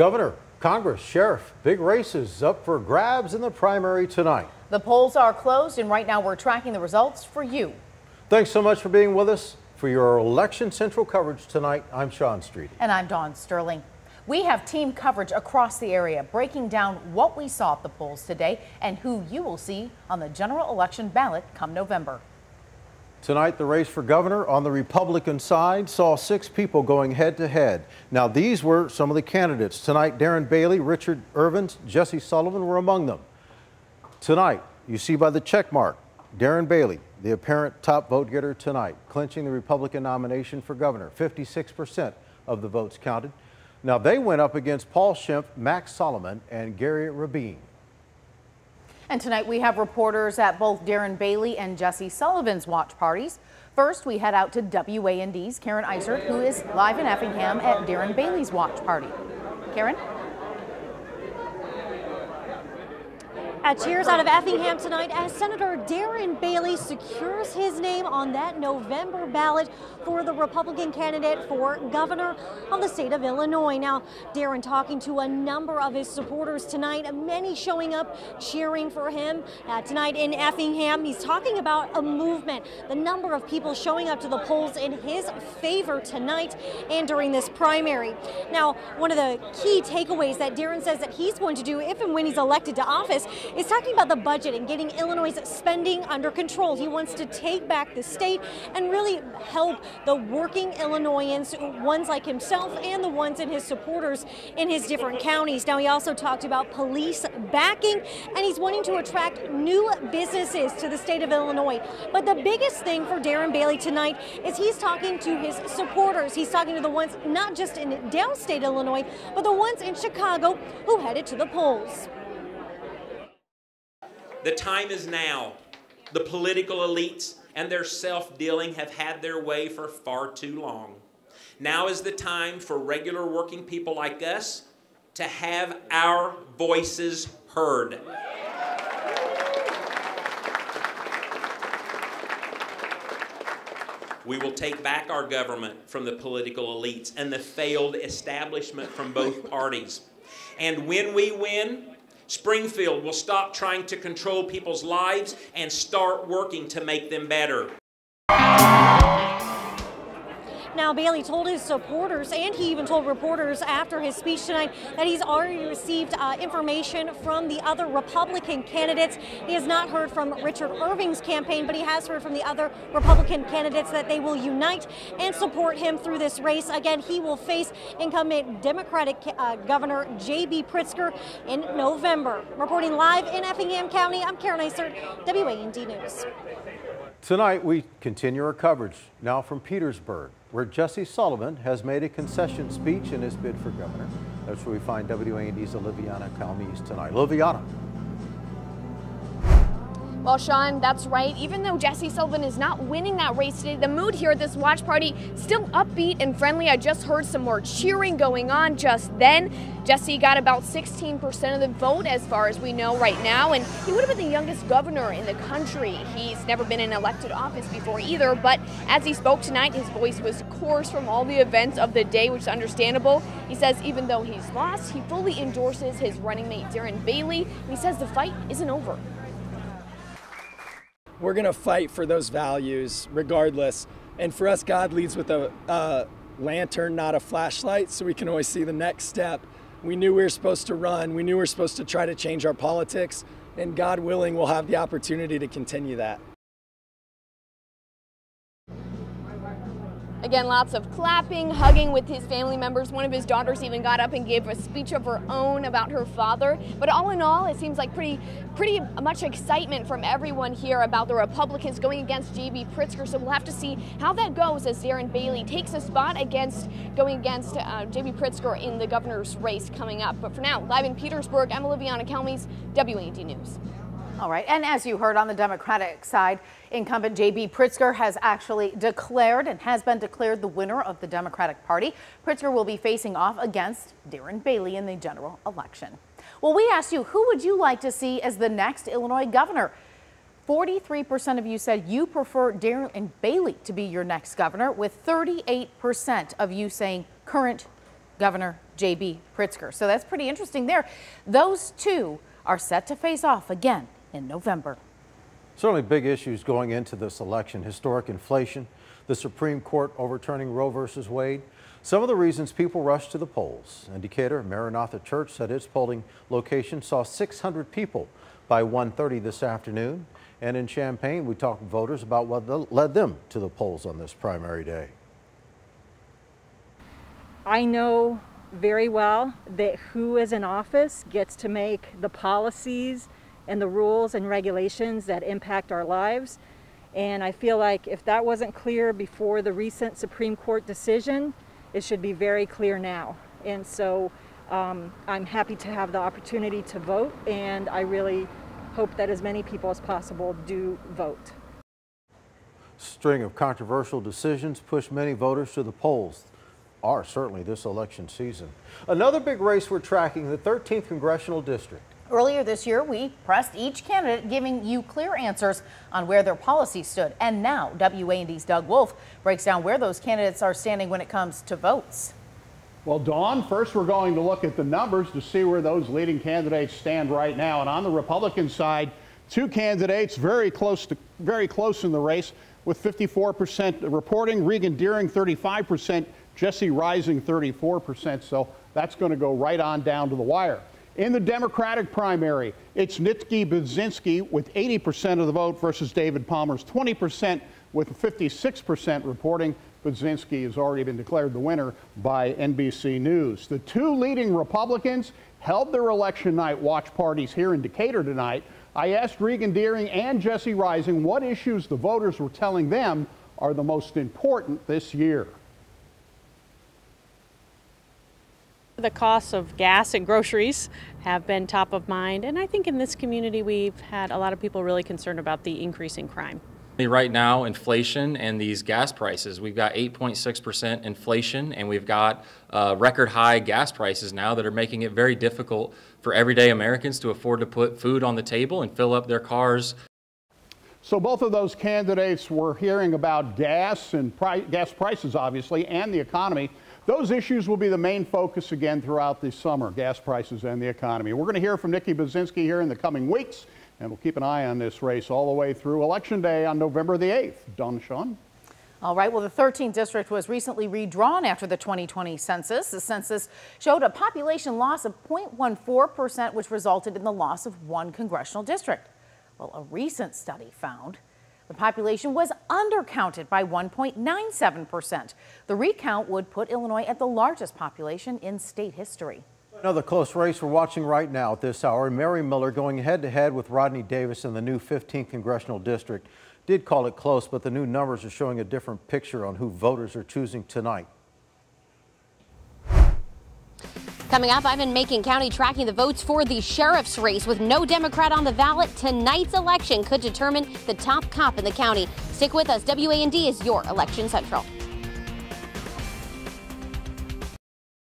Governor, Congress, Sheriff, big races up for grabs in the primary tonight. The polls are closed, and right now we're tracking the results for you. Thanks so much for being with us. For your Election Central coverage tonight, I'm Sean Streety. And I'm Dawn Sterling. We have team coverage across the area, breaking down what we saw at the polls today and who you will see on the general election ballot come November. Tonight, the race for governor on the Republican side saw 6 people going head to head. Now, these were some of the candidates. Tonight, Darren Bailey, Richard Irvins, Jesse Sullivan were among them. Tonight, you see by the check mark, Darren Bailey, the apparent top vote getter tonight, clinching the Republican nomination for governor. 56% of the votes counted. Now, they went up against Paul Schimpf, Max Solomon, and Gary Rabin. And tonight we have reporters at both Darren Bailey and Jesse Sullivan's watch parties. First, we head out to WAND's Karen Eisert, who is live in Effingham at Darren Bailey's watch party. Karen? Cheers out of Effingham tonight as Senator Darren Bailey secures his name on that November ballot for the Republican candidate for governor of the state of Illinois. Now, Darren talking to a number of his supporters tonight, many showing up cheering for him. Tonight in Effingham, he's talking about a movement, the number of people showing up to the polls in his favor tonight and during this primary. Now, one of the key takeaways that Darren says that he's going to do if and when he's elected to office is talking about the budget and getting Illinois' spending under control. He wants to take back the state and really help the working Illinoisans, ones like himself and the ones in his supporters in his different counties. Now, he also talked about police backing, and he's wanting to attract new businesses to the state of Illinois. But the biggest thing for Darren Bailey tonight is he's talking to his supporters. He's talking to the ones not just in downstate Illinois, but the ones in Chicago who headed to the polls. The time is now. The political elites and their self-dealing have had their way for far too long. Now is the time for regular working people like us to have our voices heard. We will take back our government from the political elites and the failed establishment from both parties. And when we win, Springfield will stop trying to control people's lives and start working to make them better. Now, Bailey told his supporters, and he even told reporters after his speech tonight, that he's already received information from the other Republican candidates. He has not heard from Richard Irving's campaign, but he has heard from the other Republican candidates that they will unite and support him through this race. Again, he will face incumbent Democratic Governor J.B. Pritzker in November. Reporting live in Effingham County, I'm Karen Eisert, WAND News. Tonight, we continue our coverage now from Petersburg, where Jesse Sullivan has made a concession speech in his bid for governor. That's where we find WAND's Oliviana Calmes tonight. Oliviana. Well, Sean, that's right. Even though Jesse Sullivan is not winning that race today, the mood here at this watch party still upbeat and friendly. I just heard some more cheering going on just then. Jesse got about 16% of the vote as far as we know right now, and he would have been the youngest governor in the country. He's never been in elected office before either, but as he spoke tonight, his voice was coarse from all the events of the day, which is understandable. He says even though he's lost, he fully endorses his running mate Darren Bailey, and he says the fight isn't over. We're going to fight for those values regardless. And for us, God leads with a lantern, not a flashlight, so we can always see the next step. We knew we were supposed to run. We knew we were supposed to try to change our politics. And God willing, we'll have the opportunity to continue that. Again, lots of clapping, hugging with his family members. One of his daughters even got up and gave a speech of her own about her father. But all in all, it seems like pretty much excitement from everyone here about the Republicans going against J.B. Pritzker. So we'll have to see how that goes as Darren Bailey takes a spot going against J.B. Pritzker in the governor's race coming up. But for now, live in Petersburg, I'm Oliviana Calmes, WAND News. All right, and as you heard on the Democratic side, incumbent J.B. Pritzker has actually declared and has been declared the winner of the Democratic Party. Pritzker will be facing off against Darren Bailey in the general election. Well, we asked you, who would you like to see as the next Illinois governor? 43% of you said you prefer Darren Bailey to be your next governor, with 38% of you saying current Governor J.B. Pritzker. So that's pretty interesting there. Those two are set to face off again in November. Certainly big issues going into this election: historic inflation, the Supreme Court overturning Roe versus Wade. Some of the reasons people rushed to the polls. In Decatur, Maranatha Church said its polling location saw 600 people by 1:30 this afternoon. And in Champaign, we talked to voters about what led them to the polls on this primary day. I know very well that who is in office gets to make the policies and the rules and regulations that impact our lives. And I feel like if that wasn't clear before the recent Supreme Court decision, it should be very clear now. And so I'm happy to have the opportunity to vote, and I really hope that as many people as possible do vote. String of controversial decisions pushed many voters to the polls, are certainly this election season. Another big race we're tracking, the 13th Congressional District. Earlier this year, we pressed each candidate, giving you clear answers on where their policy stood. And now WAND's Doug Wolf breaks down where those candidates are standing when it comes to votes. Well, Dawn, first we're going to look at the numbers to see where those leading candidates stand right now. And on the Republican side, two candidates very close in the race with 54% reporting. Regan Deering 35%, Jesse Rising 34%. So that's going to go right on down to the wire. In the Democratic primary, it's Nikki Budzinski with 80% of the vote versus David Palmer's 20% with 56% reporting. Budzinski has already been declared the winner by NBC News. The two leading Republicans held their election night watch parties here in Decatur tonight. I asked Regan Deering and Jesse Rising what issues the voters were telling them are the most important this year. The costs of gas and groceries have been top of mind, and I think in this community we've had a lot of people really concerned about the increase in crime. Right now, inflation and these gas prices, we've got 8.6% inflation, and we've got record high gas prices now that are making it very difficult for everyday Americans to afford to put food on the table and fill up their cars. So both of those candidates were hearing about gas and gas prices, obviously, and the economy. Those issues will be the main focus again throughout the summer, gas prices and the economy. We're going to hear from Nikki Budzinski here in the coming weeks, and we'll keep an eye on this race all the way through Election Day on November the 8th. Dawn and Sean. All right, well, the 13th district was recently redrawn after the 2020 census. The census showed a population loss of 0.14%, which resulted in the loss of one congressional district. Well, a recent study found the population was undercounted by 1.97%. The recount would put Illinois at the largest population in state history. Another close race we're watching right now at this hour. Mary Miller going head-to-head with Rodney Davis in the new 15th Congressional District. Did call it close, but the new numbers are showing a different picture on who voters are choosing tonight. Coming up, I'm in Macon County tracking the votes for the sheriff's race. With no Democrat on the ballot, tonight's election could determine the top cop in the county. Stick with us. WAND is your Election Central.